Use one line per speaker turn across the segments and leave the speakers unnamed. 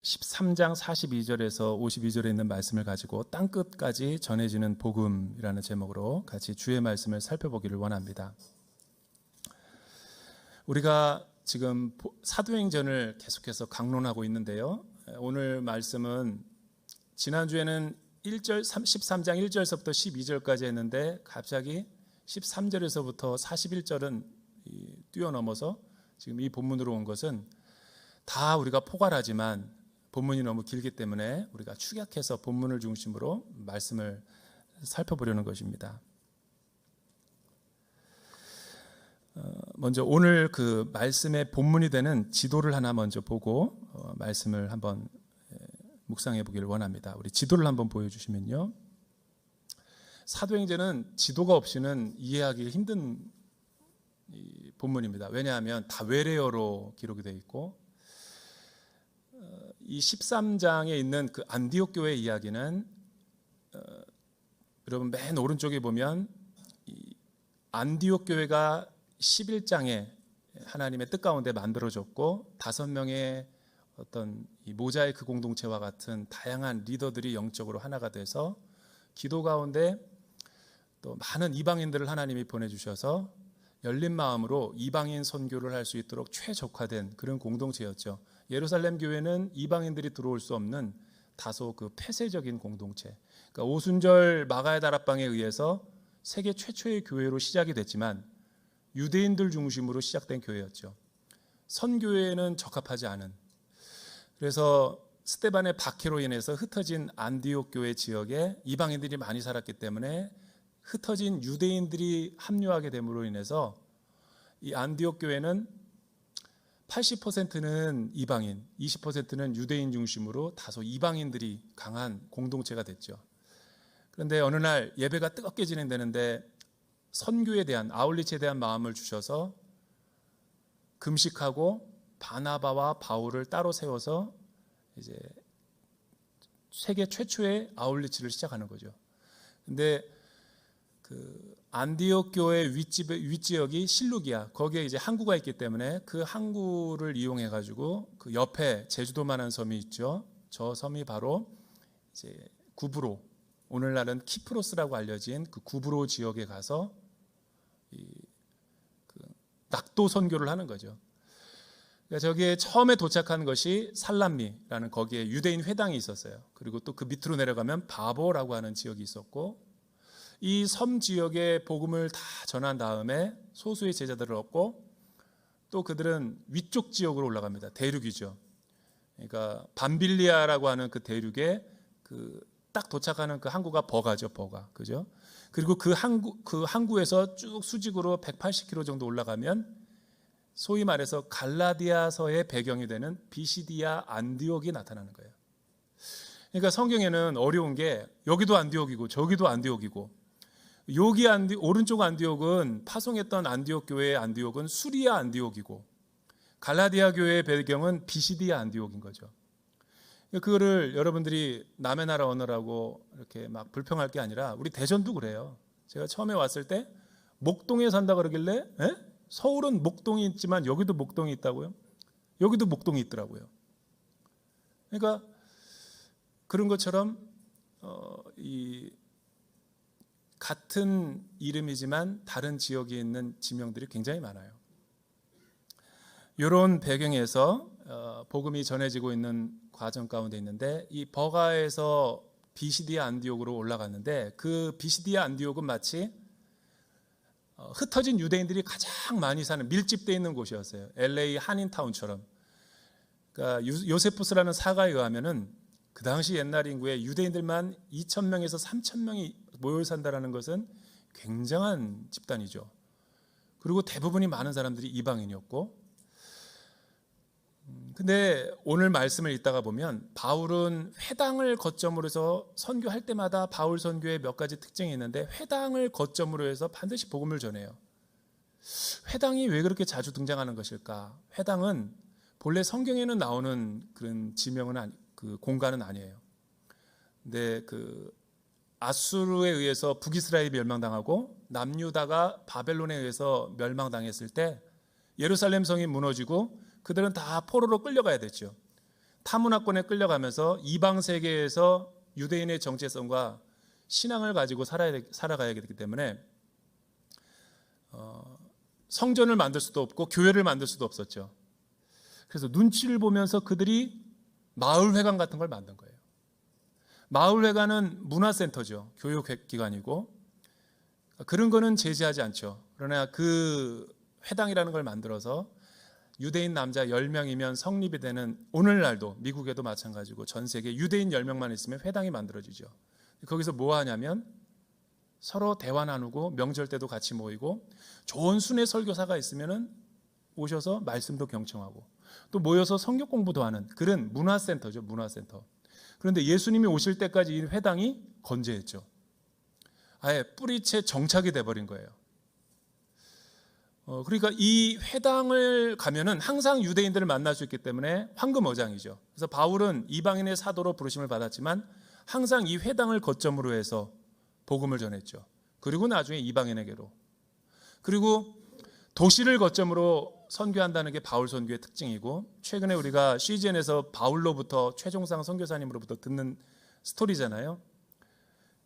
13장 42절에서 52절에 있는 말씀을 가지고 땅끝까지 전해지는 복음이라는 제목으로 같이 주의 말씀을 살펴보기를 원합니다. 우리가 지금 사도행전을 계속해서 강론하고 있는데요, 오늘 말씀은 지난주에는 13장 1절서부터 12절까지 했는데 갑자기 13절에서부터 41절은 뛰어넘어서 지금 이 본문으로 온 것은 다 우리가 포괄하지만 본문이 너무 길기 때문에 우리가 축약해서 본문을 중심으로 말씀을 살펴보려는 것입니다. 먼저 오늘 그 말씀의 본문이 되는 지도를 하나 먼저 보고 말씀을 한번 묵상해 보기를 원합니다. 우리 지도를 한번 보여주시면요, 사도행전은 지도가 없이는 이해하기 힘든 본문입니다. 왜냐하면 다 외래어로 기록이 되어 있고, 이 13장에 있는 그 안디옥 교회 이야기는 여러분 맨 오른쪽에 보면 이 안디옥 교회가 11장에 하나님의 뜻 가운데 만들어졌고 5명의 어떤 이 모자이크 공동체와 같은 다양한 리더들이 영적으로 하나가 돼서 기도 가운데 또 많은 이방인들을 하나님이 보내주셔서 열린 마음으로 이방인 선교를 할 수 있도록 최적화된 그런 공동체였죠. 예루살렘 교회는 이방인들이 들어올 수 없는 다소 그 폐쇄적인 공동체, 그러니까 오순절 마가의 다락방에 의해서 세계 최초의 교회로 시작이 됐지만 유대인들 중심으로 시작된 교회였죠. 선교회에는 적합하지 않은, 그래서 스데반의 박해로 인해서 흩어진 안디옥 교회 지역에 이방인들이 많이 살았기 때문에 흩어진 유대인들이 합류하게 됨으로 인해서 이 안디옥 교회는 80%는 이방인, 20%는 유대인 중심으로 다소 이방인들이 강한 공동체가 됐죠. 그런데 어느 날 예배가 뜨겁게 진행되는데 선교에 대한, 아울리치에 대한 마음을 주셔서 금식하고 바나바와 바울을 따로 세워서 이제 세계 최초의 아울리치를 시작하는 거죠. 근데 그 안디옥 교회 윗지역이 실루기아, 거기에 이제 항구가 있기 때문에 그 항구를 이용해 가지고 그 옆에 제주도만한 섬이 있죠. 저 섬이 바로 이제 구브로, 오늘날은 키프로스라고 알려진 그 구브로 지역에 가서 그 낙도 선교를 하는 거죠. 그러니까 저기에 처음에 도착한 것이 살람미라는 거기에 유대인 회당이 있었어요. 그리고 또 그 밑으로 내려가면 바보라고 하는 지역이 있었고, 이 섬 지역에 복음을 다 전한 다음에 소수의 제자들을 얻고 또 그들은 위쪽 지역으로 올라갑니다. 대륙이죠. 그러니까 밤빌리아라고 하는 그 대륙에 그 딱 도착하는 그 항구가 버가죠, 버가. 그죠? 그리고 그 항구에서 쭉 수직으로 180km 정도 올라가면 소위 말해서 갈라디아서의 배경이 되는 비시디아 안디옥이 나타나는 거예요. 그러니까 성경에는 어려운 게 여기도 안디옥이고 저기도 안디옥이고, 여기 오른쪽 안디옥은 파송했던 안디옥 교회의 안디옥은 수리아 안디옥이고, 갈라디아 교회의 배경은 비시디아 안디옥인 거죠. 그거를 여러분들이 남의 나라 언어라고 이렇게 막 불평할 게 아니라 우리 대전도 그래요. 제가 처음에 왔을 때 목동에 산다 그러길래 서울은 목동이 있지만 여기도 목동이 있다고요? 여기도 목동이 있더라고요. 그러니까 그런 것처럼 이 같은 이름이지만 다른 지역에 있는 지명들이 굉장히 많아요. 이런 배경에서 복음이 전해지고 있는 과정 가운데 있는데, 이 버가에서 비시디아 안디옥으로 올라갔는데 그 비시디아 안디옥은 마치 흩어진 유대인들이 가장 많이 사는 밀집되어 있는 곳이었어요. LA 한인타운처럼. 그러니까 요세푸스라는 사가에 의하면은 그 당시 옛날 인구에 유대인들만 2,000명에서 3,000명이 모여 산다는 것은 굉장한 집단이죠. 그리고 대부분이 많은 사람들이 이방인이었고, 근데 오늘 말씀을 읽다가 보면 바울은 회당을 거점으로 해서 선교할 때마다 바울 선교에 몇 가지 특징이 있는데, 회당을 거점으로 해서 반드시 복음을 전해요. 회당이 왜 그렇게 자주 등장하는 것일까? 회당은 본래 성경에는 나오는 그런 지명은 그 공간은 아니에요. 근데 그 아수르에 의해서 북이스라엘이 멸망당하고 남유다가 바벨론에 의해서 멸망당했을 때 예루살렘 성이 무너지고 그들은 다 포로로 끌려가야 됐죠. 타문화권에 끌려가면서 이방 세계에서 유대인의 정체성과 신앙을 가지고 살아가야 되기 때문에 성전을 만들 수도 없고 교회를 만들 수도 없었죠. 그래서 눈치를 보면서 그들이 마을회관 같은 걸 만든 거예요. 마을회관은 문화센터죠. 교육기관이고 그런 거는 제지하지 않죠. 그러나 그 회당이라는 걸 만들어서 유대인 남자 10명이면 성립이 되는, 오늘날도 미국에도 마찬가지고 전 세계 유대인 10명만 있으면 회당이 만들어지죠. 거기서 뭐 하냐면 서로 대화 나누고 명절 때도 같이 모이고 좋은 순회 설교사가 있으면 오셔서 말씀도 경청하고 또 모여서 성경 공부도 하는 그런 문화센터죠. 문화센터. 그런데 예수님이 오실 때까지 이 회당이 건재했죠. 아예 뿌리채 정착이 돼버린 거예요. 그러니까 이 회당을 가면은 항상 유대인들을 만날 수 있기 때문에 황금어장이죠. 그래서 바울은 이방인의 사도로 부르심을 받았지만 항상 이 회당을 거점으로 해서 복음을 전했죠. 그리고 나중에 이방인에게로. 그리고 도시를 거점으로 선교한다는 게 바울 선교의 특징이고, 최근에 우리가 CGN에서 바울로부터 최종상 선교사님으로부터 듣는 스토리잖아요.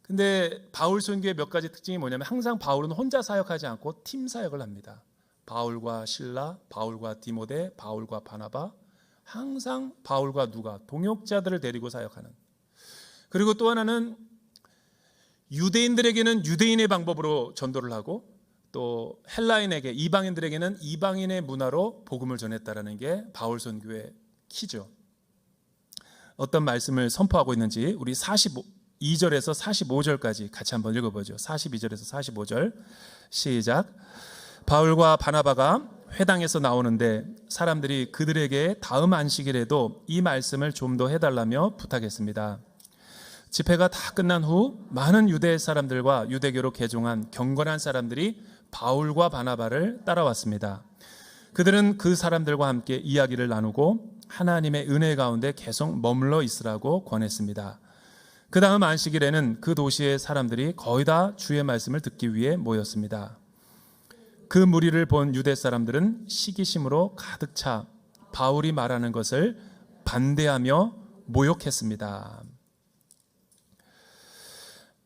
근데 바울 선교의 몇 가지 특징이 뭐냐면 항상 바울은 혼자 사역하지 않고 팀 사역을 합니다. 바울과 실라, 바울과 디모데, 바울과 바나바, 항상 바울과 누가, 동역자들을 데리고 사역하는. 그리고 또 하나는 유대인들에게는 유대인의 방법으로 전도를 하고 또 헬라인에게, 이방인들에게는 이방인의 문화로 복음을 전했다라는 게 바울 선교의 키죠. 어떤 말씀을 선포하고 있는지 우리 42절에서 45절까지 같이 한번 읽어보죠. 42절에서 45절 시작. 바울과 바나바가 회당에서 나오는데 사람들이 그들에게 다음 안식일에도 이 말씀을 좀 더 해달라며 부탁했습니다. 집회가 다 끝난 후 많은 유대 사람들과 유대교로 개종한 경건한 사람들이 바울과 바나바를 따라왔습니다. 그들은 그 사람들과 함께 이야기를 나누고 하나님의 은혜 가운데 계속 머물러 있으라고 권했습니다. 그 다음 안식일에는 그 도시의 사람들이 거의 다 주의 말씀을 듣기 위해 모였습니다. 그 무리를 본 유대 사람들은 시기심으로 가득 차 바울이 말하는 것을 반대하며 모욕했습니다.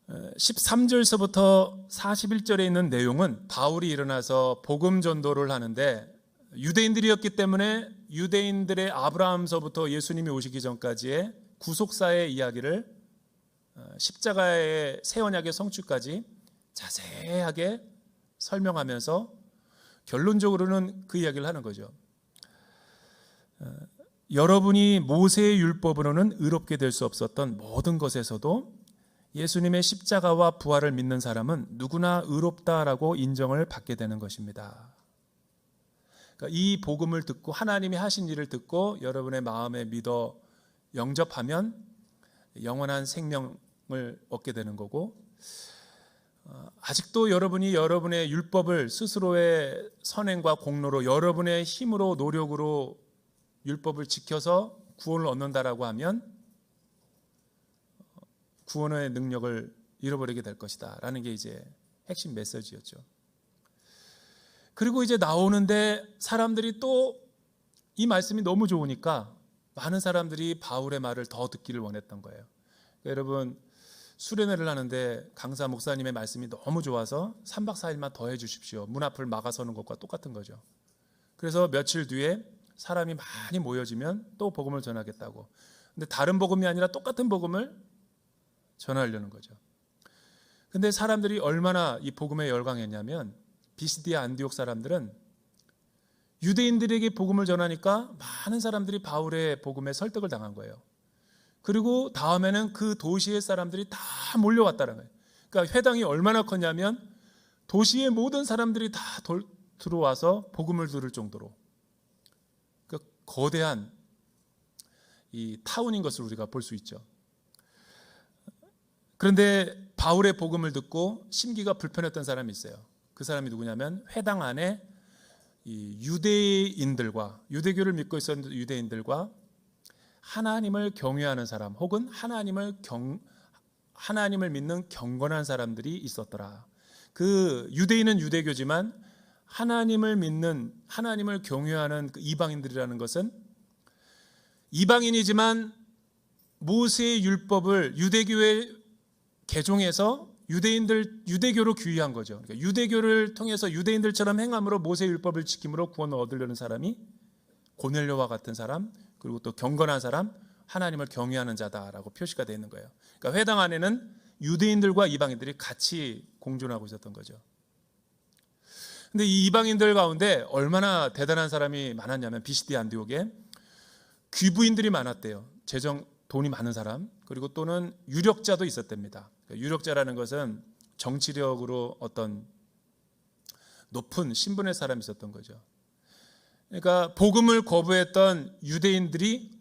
13절서부터 41절에 있는 내용은 바울이 일어나서 복음 전도를 하는데, 유대인들이었기 때문에 유대인들의 아브라함서부터 예수님이 오시기 전까지의 구속사의 이야기를 십자가의 새 언약의 성취까지 자세하게 설명하면서 결론적으로는 그 이야기를 하는 거죠. 여러분이 모세의 율법으로는 의롭게 될 수 없었던 모든 것에서도 예수님의 십자가와 부활을 믿는 사람은 누구나 의롭다라고 인정을 받게 되는 것입니다. 그러니까 이 복음을 듣고 하나님이 하신 일을 듣고 여러분의 마음에 믿어 영접하면 영원한 생명을 얻게 되는 거고, 아직도 여러분이 여러분의 율법을 스스로의 선행과 공로로 여러분의 힘으로 노력으로 율법을 지켜서 구원을 얻는다라고 하면 구원의 능력을 잃어버리게 될 것이다 라는 게 이제 핵심 메시지였죠. 그리고 이제 나오는데 사람들이 또 이 말씀이 너무 좋으니까 많은 사람들이 바울의 말을 더 듣기를 원했던 거예요. 그러니까 여러분, 수련회를 하는데 강사 목사님의 말씀이 너무 좋아서 3박 4일만 더 해주십시오. 문 앞을 막아서는 것과 똑같은 거죠. 그래서 며칠 뒤에 사람이 많이 모여지면 또 복음을 전하겠다고. 근데 다른 복음이 아니라 똑같은 복음을 전하려는 거죠. 근데 사람들이 얼마나 이 복음에 열광했냐면, 비시디아 안디옥 사람들은 유대인들에게 복음을 전하니까 많은 사람들이 바울의 복음에 설득을 당한 거예요. 그리고 다음에는 그 도시의 사람들이 다 몰려왔다는 거예요. 그러니까 회당이 얼마나 컸냐면 도시의 모든 사람들이 다 들어와서 복음을 들을 정도로, 그러니까 거대한 이 타운인 것을 우리가 볼 수 있죠. 그런데 바울의 복음을 듣고 심기가 불편했던 사람이 있어요. 그 사람이 누구냐면 회당 안에 이 유대인들과, 유대교를 믿고 있었던 유대인들과 하나님을 경외하는 사람, 혹은 하나님을 믿는 경건한 사람들이 있었더라. 그 유대인은 유대교지만 하나님을 믿는, 하나님을 경외하는 그 이방인들이라는 것은 이방인이지만 모세의 율법을 유대교에 개종해서 유대교로 귀의한 거죠. 그러니까 유대교를 통해서 유대인들처럼 행함으로 모세의 율법을 지킴으로 구원을 얻으려는 사람이 고넬료와 같은 사람, 그리고 또 경건한 사람, 하나님을 경외하는 자다라고 표시가 되어 있는 거예요. 그러니까 회당 안에는 유대인들과 이방인들이 같이 공존하고 있었던 거죠. 근데 이 이방인들 가운데 얼마나 대단한 사람이 많았냐면 비시디 안디옥에 귀부인들이 많았대요. 돈이 많은 사람, 그리고 또는 유력자도 있었답니다. 유력자라는 것은 정치력으로 어떤 높은 신분의 사람이 있었던 거죠. 그러니까 복음을 거부했던 유대인들이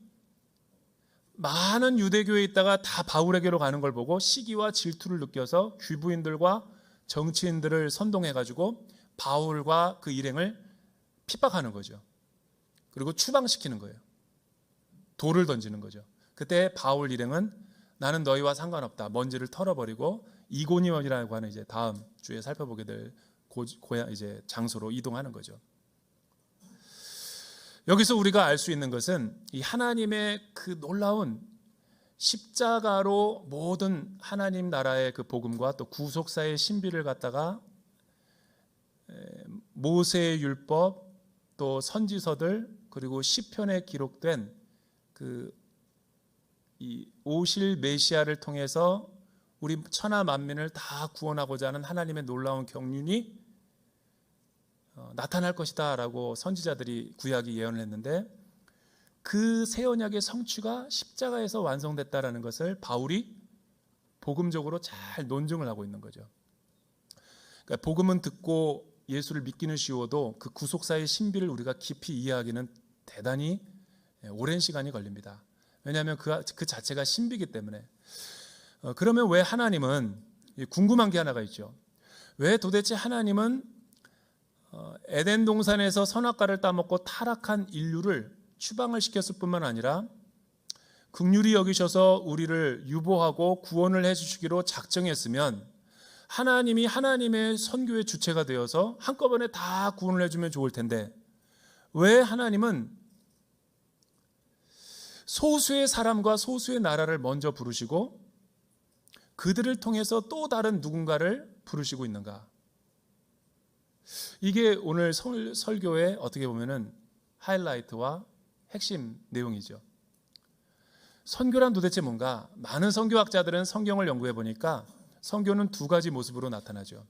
많은 유대교에 있다가 다 바울에게로 가는 걸 보고 시기와 질투를 느껴서 귀부인들과 정치인들을 선동해가지고 바울과 그 일행을 핍박하는 거죠. 그리고 추방시키는 거예요. 돌을 던지는 거죠. 그때 바울 일행은 나는 너희와 상관없다. 먼지를 털어버리고 이고니온이라고 하는 이제 다음 주에 살펴보게 될 고향 이제 장소로 이동하는 거죠. 여기서 우리가 알 수 있는 것은 이 하나님의 그 놀라운 십자가로 모든 하나님 나라의 그 복음과 또 구속사의 신비를 갖다가 모세의 율법 또 선지서들 그리고 시편에 기록된 이 오실 메시아를 통해서 우리 천하 만민을 다 구원하고자 하는 하나님의 놀라운 경륜이 나타날 것이다 라고 선지자들이 구약이 예언을 했는데 그 새 언약의 성취가 십자가에서 완성됐다라는 것을 바울이 복음적으로 잘 논증을 하고 있는 거죠. 그러니까 복음은 듣고 예수를 믿기는 쉬워도 그 구속사의 신비를 우리가 깊이 이해하기는 대단히 오랜 시간이 걸립니다. 왜냐하면 그 자체가 신비이기 때문에. 그러면 왜 하나님은, 궁금한 게 하나가 있죠. 왜 도대체 하나님은 에덴 동산에서 선악과를 따먹고 타락한 인류를 추방을 시켰을 뿐만 아니라 긍휼히 여기셔서 우리를 유보하고 구원을 해주시기로 작정했으면 하나님이 하나님의 선교의 주체가 되어서 한꺼번에 다 구원을 해주면 좋을 텐데 왜 하나님은 소수의 사람과 소수의 나라를 먼저 부르시고 그들을 통해서 또 다른 누군가를 부르시고 있는가? 이게 오늘 설교의 어떻게 보면은 하이라이트와 핵심 내용이죠. 선교란 도대체 뭔가? 많은 선교학자들은 성경을 연구해 보니까 선교는 두 가지 모습으로 나타나죠.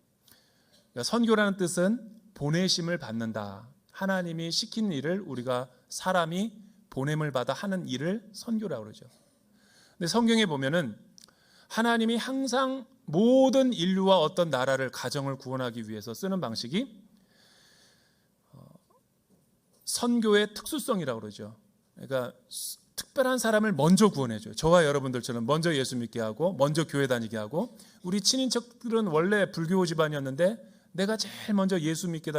그러니까 선교라는 뜻은 보내심을 받는다. 하나님이 시킨 일을 우리가 사람이 보냄을 받아 하는 일을 선교라고 그러죠. 근데 성경에 보면은 하나님이 항상 모든 인류와 어떤 나라를 가정을 구원하기 위해서 쓰는 방식이 선교의 특수성이라고 그러죠. 그러니까 특별한 사람을 먼저 구원해줘요. 저와 여러분들처럼 먼저 예수 믿게 하고 먼저 교회 다니게 하고 우리 친인척들은 원래 불교 집안이었는데 내가 제일 먼저 예수 믿게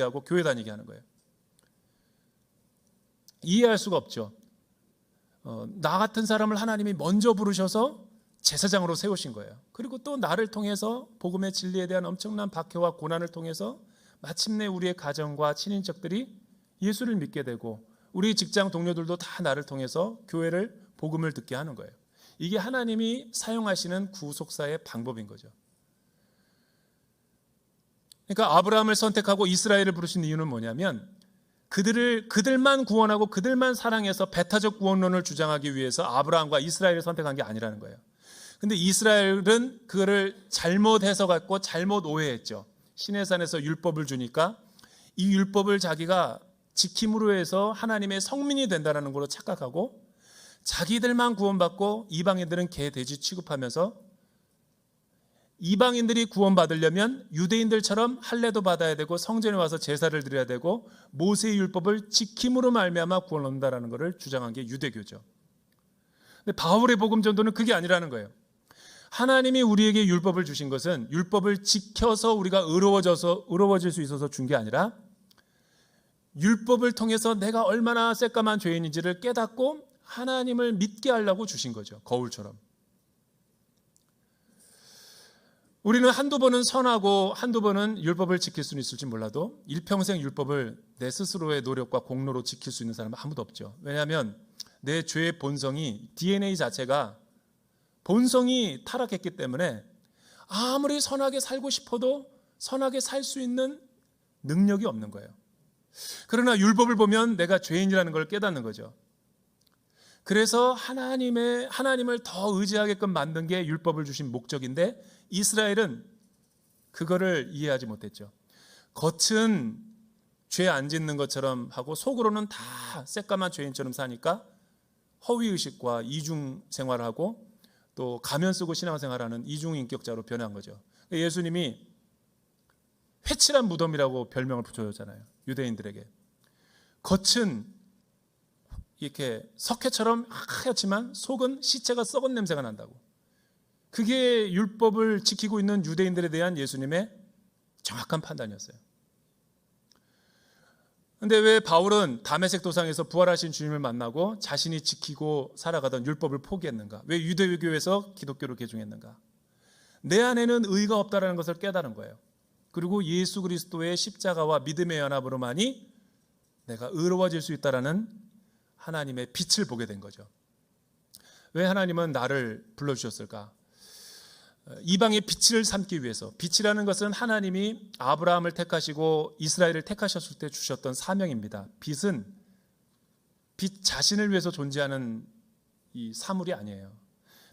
하고 교회 다니게 하는 거예요. 이해할 수가 없죠. 나 같은 사람을 하나님이 먼저 부르셔서 제사장으로 세우신 거예요. 그리고 또 나를 통해서 복음의 진리에 대한 엄청난 박해와 고난을 통해서 마침내 우리의 가정과 친인척들이 예수를 믿게 되고 우리 직장 동료들도 다 나를 통해서 교회를 복음을 듣게 하는 거예요. 이게 하나님이 사용하시는 구속사의 방법인 거죠. 그러니까 아브라함을 선택하고 이스라엘을 부르신 이유는 뭐냐면 그들만 구원하고 그들만 사랑해서 배타적 구원론을 주장하기 위해서 아브라함과 이스라엘을 선택한 게 아니라는 거예요. 근데 이스라엘은 그거를 잘못 해석했고 잘못 오해했죠. 시내산에서 율법을 주니까 이 율법을 자기가 지킴으로 해서 하나님의 성민이 된다는 걸로 착각하고 자기들만 구원받고 이방인들은 개 돼지 취급하면서 이방인들이 구원받으려면 유대인들처럼 할례도 받아야 되고 성전에 와서 제사를 드려야 되고 모세의 율법을 지킴으로 말미암아 구원을 얻는다는 것을 주장한 게 유대교죠. 근데 바울의 복음 전도는 그게 아니라는 거예요. 하나님이 우리에게 율법을 주신 것은 율법을 지켜서 우리가 의로워질 수 있어서 준 게 아니라 율법을 통해서 내가 얼마나 새까만 죄인인지를 깨닫고 하나님을 믿게 하려고 주신 거죠. 거울처럼. 우리는 한두 번은 선하고 한두 번은 율법을 지킬 수는 있을지 몰라도 일평생 율법을 내 스스로의 노력과 공로로 지킬 수 있는 사람은 아무도 없죠. 왜냐하면 내 죄의 본성이, DNA 자체가 본성이 타락했기 때문에 아무리 선하게 살고 싶어도 선하게 살 수 있는 능력이 없는 거예요. 그러나 율법을 보면 내가 죄인이라는 걸 깨닫는 거죠. 그래서 하나님을 더 의지하게끔 만든 게 율법을 주신 목적인데 이스라엘은 그거를 이해하지 못했죠. 겉은 죄 안 짓는 것처럼 하고 속으로는 다 새까만 죄인처럼 사니까 허위의식과 이중 생활하고 또 가면 쓰고 신앙생활하는 이중인격자로 변한 거죠. 예수님이 회칠한 무덤이라고 별명을 붙여줬잖아요. 유대인들에게. 겉은 이렇게 석회처럼 하얗지만 속은 시체가 썩은 냄새가 난다고. 그게 율법을 지키고 있는 유대인들에 대한 예수님의 정확한 판단이었어요. 근데 왜 바울은 다메섹 도상에서 부활하신 주님을 만나고 자신이 지키고 살아가던 율법을 포기했는가? 왜 유대교에서 기독교로 개종했는가? 내 안에는 의가 없다라는 것을 깨달은 거예요. 그리고 예수 그리스도의 십자가와 믿음의 연합으로만이 내가 의로워질 수 있다라는 하나님의 빛을 보게 된 거죠. 왜 하나님은 나를 불러주셨을까? 이방의 빛을 삼기 위해서. 빛이라는 것은 하나님이 아브라함을 택하시고 이스라엘을 택하셨을 때 주셨던 사명입니다. 빛은 빛 자신을 위해서 존재하는 이 사물이 아니에요.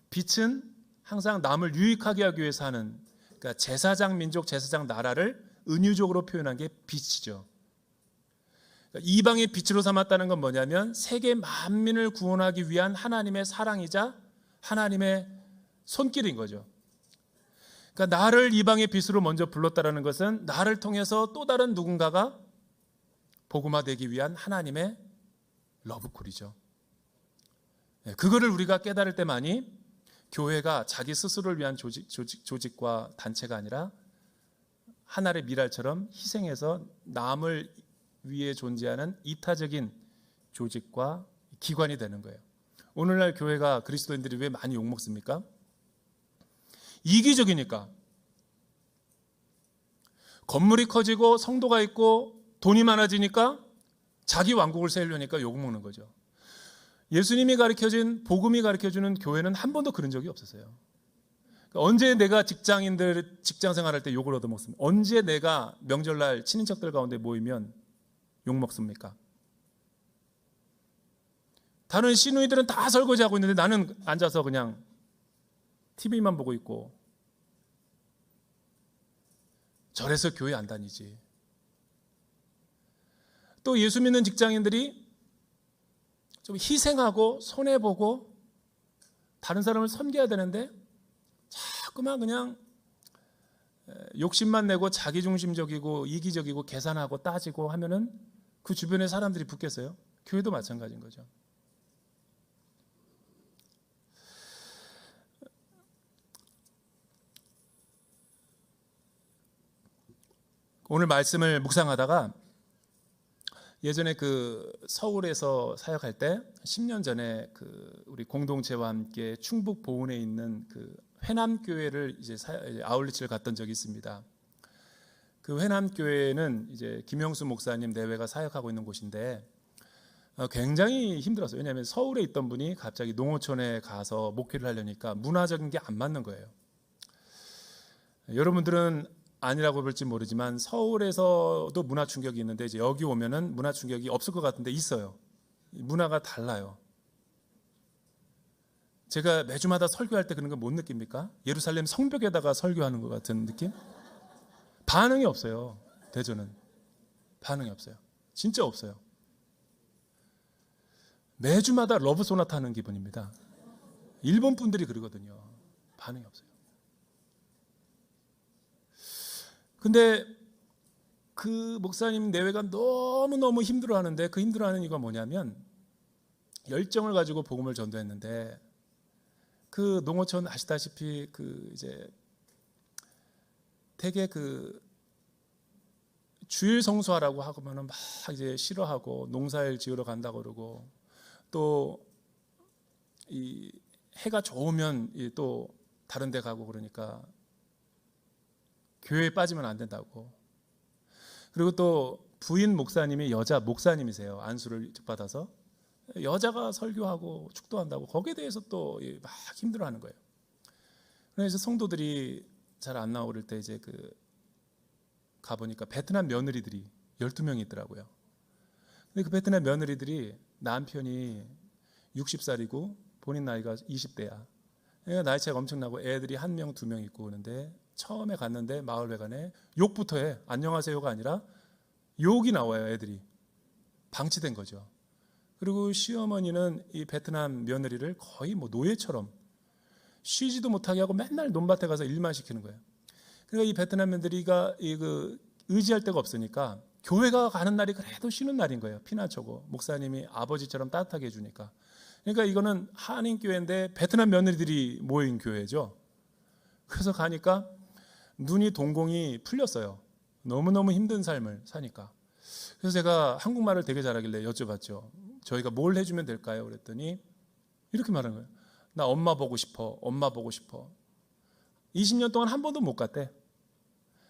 빛은 항상 남을 유익하게 하기 위해서 하는, 그러니까 제사장 민족, 제사장 나라를 은유적으로 표현한 게 빛이죠. 그러니까 이방의 빛으로 삼았다는 건 뭐냐면 세계 만민을 구원하기 위한 하나님의 사랑이자 하나님의 손길인 거죠. 그러니까 나를 이방의 빛으로 먼저 불렀다라는 것은 나를 통해서 또 다른 누군가가 복음화되기 위한 하나님의 러브콜이죠. 그거를 우리가 깨달을 때만이 교회가 자기 스스로를 위한 조직과 단체가 아니라 하나의 미랄처럼 희생해서 남을 위해 존재하는 이타적인 조직과 기관이 되는 거예요. 오늘날 교회가 그리스도인들이 왜 많이 욕먹습니까? 이기적이니까. 건물이 커지고 성도가 있고 돈이 많아지니까 자기 왕국을 세우려니까 욕먹는 거죠. 예수님이 가르쳐준, 복음이 가르쳐주는 교회는 한 번도 그런 적이 없었어요. 그러니까 언제 내가 직장인들 직장 생활할 때 욕을 얻어먹습니까? 언제 내가 명절날 친인척들 가운데 모이면 욕먹습니까? 다른 시누이들은 다 설거지하고 있는데 나는 앉아서 그냥 TV만 보고 있고, 저래서 교회 안 다니지. 또 예수 믿는 직장인들이 좀 희생하고 손해보고 다른 사람을 섬겨야 되는데 자꾸만 그냥 욕심만 내고 자기중심적이고 이기적이고 계산하고 따지고 하면은 그 주변에 사람들이 붙겠어요? 교회도 마찬가지인 거죠. 오늘 말씀을 묵상하다가 예전에 그 서울에서 사역할 때 10년 전에 그 우리 공동체와 함께 충북 보은에 있는 그 회남교회를 이제 아울리치를 갔던 적이 있습니다. 그 회남교회는 이제 김영수 목사님 내외가 사역하고 있는 곳인데 굉장히 힘들었어요. 왜냐하면 서울에 있던 분이 갑자기 농어촌에 가서 목회를 하려니까 문화적인 게 안 맞는 거예요. 여러분들은 아니라고 볼지 모르지만 서울에서도 문화 충격이 있는데 이제 여기 오면은 문화 충격이 없을 것 같은데 있어요. 문화가 달라요. 제가 매주마다 설교할 때 그런 거 못 느낍니까? 예루살렘 성벽에다가 설교하는 것 같은 느낌? 반응이 없어요. 대전은 반응이 없어요. 진짜 없어요. 매주마다 러브 소나타 하는 기분입니다. 일본 분들이 그러거든요. 반응이 없어요. 근데 그 목사님 내외가 너무너무 힘들어하는데 그 힘들어하는 이유가 뭐냐면 열정을 가지고 복음을 전도했는데 그 농어촌 아시다시피 그 이제 되게 그 주일 성수하라고 하면은 막 이제 싫어하고 농사일 지으러 간다고 그러고 또 이 해가 좋으면 또 다른 데 가고 그러니까 교회에 빠지면 안 된다고. 그리고 또 부인 목사님이 여자 목사님이세요. 안수를 받아서. 여자가 설교하고 축도한다고 거기에 대해서 또 막 힘들어하는 거예요. 그래서 성도들이 잘 안 나오를 때 이제 가보니까 베트남 며느리들이 12명이 있더라고요. 근데 그 베트남 며느리들이 남편이 60살이고 본인 나이가 20대야. 그러니까 나이 차이가 엄청나고 애들이 1명, 2명 있고 그러는데 처음에 갔는데 마을회관에 욕부터 해. 안녕하세요가 아니라 욕이 나와요. 애들이 방치된 거죠. 그리고 시어머니는 이 베트남 며느리를 거의 뭐 노예처럼 쉬지도 못하게 하고 맨날 논밭에 가서 일만 시키는 거예요. 그러니까 이 베트남 며느리가 의지할 데가 없으니까 교회가 가는 날이 그래도 쉬는 날인 거예요. 피난처고 목사님이 아버지처럼 따뜻하게 해주니까. 그러니까 이거는 한인교회인데 베트남 며느리들이 모인 교회죠. 그래서 가니까 눈이 동공이 풀렸어요. 너무너무 힘든 삶을 사니까. 그래서 제가 한국말을 되게 잘하길래 여쭤봤죠. 저희가 뭘 해주면 될까요? 그랬더니 이렇게 말하는 거예요. 나 엄마 보고 싶어. 엄마 보고 싶어. 20년 동안 한 번도 못 갔대.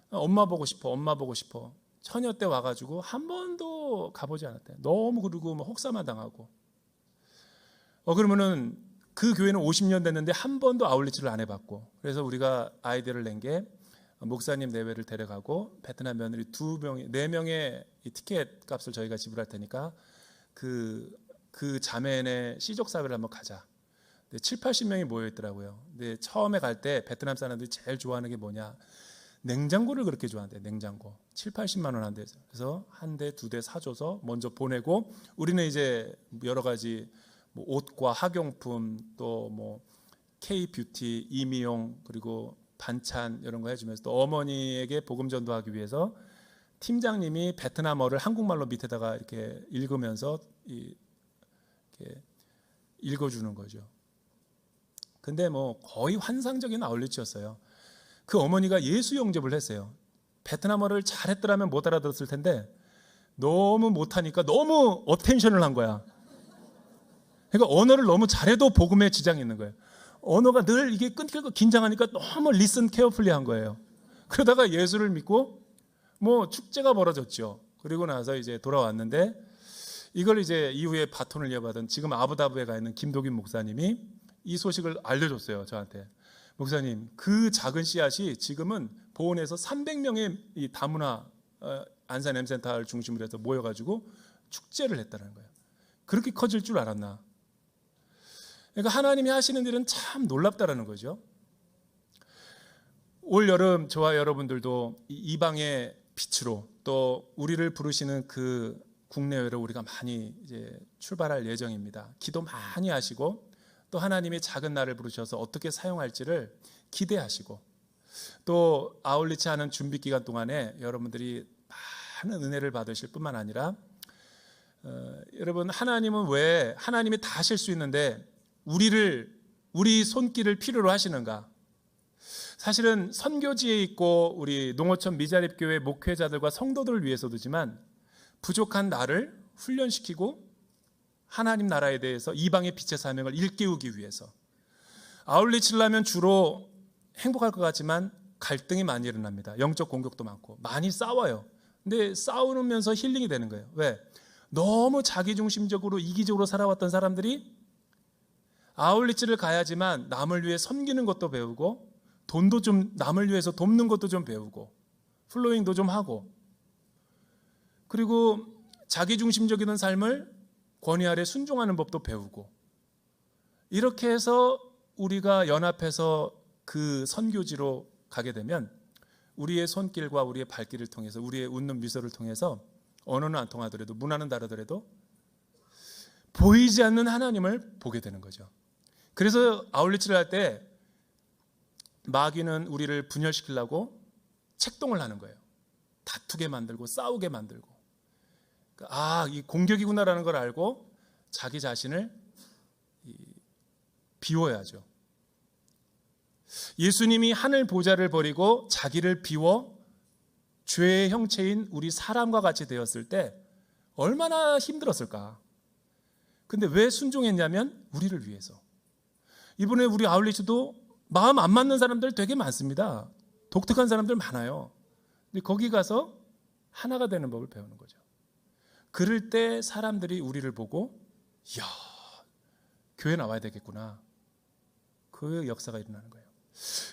엄마 보고 싶어. 엄마 보고 싶어. 처녀 때 와가지고 한 번도 가보지 않았대. 너무 그러고 뭐 혹사만 당하고. 그러면은 그 교회는 50년 됐는데 한 번도 아울리치를 안 해봤고. 그래서 우리가 아이디어를 낸 게 목사님 내외를 데려가고 베트남 며느리 4명의 이 티켓 값을 저희가 지불할 테니까 그 자매네 시족사회를 한번 가자. 7, 80명이 모여 있더라고요. 근데 처음에 갈 때 베트남 사람들이 제일 좋아하는 게 뭐냐? 냉장고를 그렇게 좋아한대. 냉장고 7, 80만 원 한대. 그래서 한 대, 2대 사줘서 먼저 보내고 우리는 이제 여러 가지 뭐 옷과 학용품 또 뭐 K-뷰티, 이미용 그리고 반찬 이런 거 해주면서 또 어머니에게 복음 전도하기 위해서 팀장님이 베트남어를 한국말로 밑에다가 이렇게 읽으면서 이렇게 읽어주는 거죠. 근데 뭐 거의 환상적인 아울리치였어요. 그 어머니가 예수 영접을 했어요. 베트남어를 잘했더라면 못 알아들었을 텐데 너무 못하니까 너무 어텐션을 한 거야. 그러니까 언어를 너무 잘해도 복음에 지장이 있는 거예요. 언어가 늘 이게 끊기고 긴장하니까 너무 리슨 케어풀리 한 거예요. 그러다가 예수를 믿고 뭐 축제가 벌어졌죠. 그리고 나서 이제 돌아왔는데 이걸 이제 이후에 바톤을 이어받은 지금 아부다비에 가 있는 김도균 목사님이 이 소식을 알려줬어요. 저한테. 목사님, 그 작은 씨앗이 지금은 보온에서 300명의 이 다문화 안산 M센터를 중심으로 해서 모여가지고 축제를 했다는 거예요. 그렇게 커질 줄 알았나? 그러니까 하나님이 하시는 일은 참 놀랍다라는 거죠. 올 여름 저와 여러분들도 이방의 빛으로 또 우리를 부르시는 그 국내외로 우리가 많이 이제 출발할 예정입니다. 기도 많이 하시고 또 하나님이 작은 나를 부르셔서 어떻게 사용할지를 기대하시고 또 아울리치 하는 준비 기간 동안에 여러분들이 많은 은혜를 받으실 뿐만 아니라 여러분 하나님은 왜 하나님이 다 하실 수 있는데 우리 손길을 필요로 하시는가? 사실은 선교지에 있고 우리 농어촌 미자립교회 목회자들과 성도들을 위해서도지만 부족한 나를 훈련시키고 하나님 나라에 대해서 이방의 빛의 사명을 일깨우기 위해서 아울리치를 하면 주로 행복할 것 같지만 갈등이 많이 일어납니다. 영적 공격도 많고 많이 싸워요. 근데 싸우면서 힐링이 되는 거예요. 왜? 너무 자기중심적으로 이기적으로 살아왔던 사람들이 아울리치를 가야지만 남을 위해 섬기는 것도 배우고 돈도 좀 남을 위해서 돕는 것도 좀 배우고 플로잉도 좀 하고 그리고 자기중심적인 삶을 권위 아래 순종하는 법도 배우고 이렇게 해서 우리가 연합해서 그 선교지로 가게 되면 우리의 손길과 우리의 발길을 통해서 우리의 웃는 미소를 통해서 언어는 안 통하더라도 문화는 다르더라도 보이지 않는 하나님을 보게 되는 거죠. 그래서 아울리치를 할 때 마귀는 우리를 분열시키려고 책동을 하는 거예요. 다투게 만들고 싸우게 만들고 이 공격이구나라는 걸 알고 자기 자신을 비워야죠. 예수님이 하늘 보좌를 버리고 자기를 비워 죄의 형체인 우리 사람과 같이 되었을 때 얼마나 힘들었을까? 근데 왜 순종했냐면 우리를 위해서. 이번에 우리 아울리치도 마음 안 맞는 사람들 되게 많습니다. 독특한 사람들 많아요. 근데 거기 가서 하나가 되는 법을 배우는 거죠. 그럴 때 사람들이 우리를 보고 이야, 교회 나와야 되겠구나. 그 역사가 일어나는 거예요.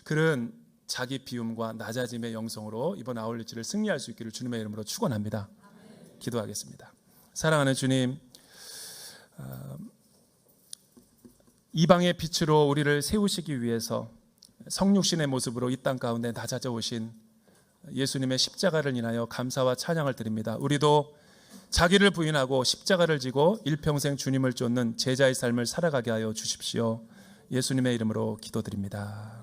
그런 자기 비움과 낮아짐의 영성으로 이번 아울리치를 승리할 수 있기를 주님의 이름으로 축원합니다. 기도하겠습니다. 사랑하는 주님, 이방의 빛으로 우리를 세우시기 위해서 성육신의 모습으로 이 땅 가운데 낮아져 오신 예수님의 십자가를 인하여 감사와 찬양을 드립니다. 우리도 자기를 부인하고 십자가를 지고 일평생 주님을 쫓는 제자의 삶을 살아가게 하여 주십시오. 예수님의 이름으로 기도드립니다.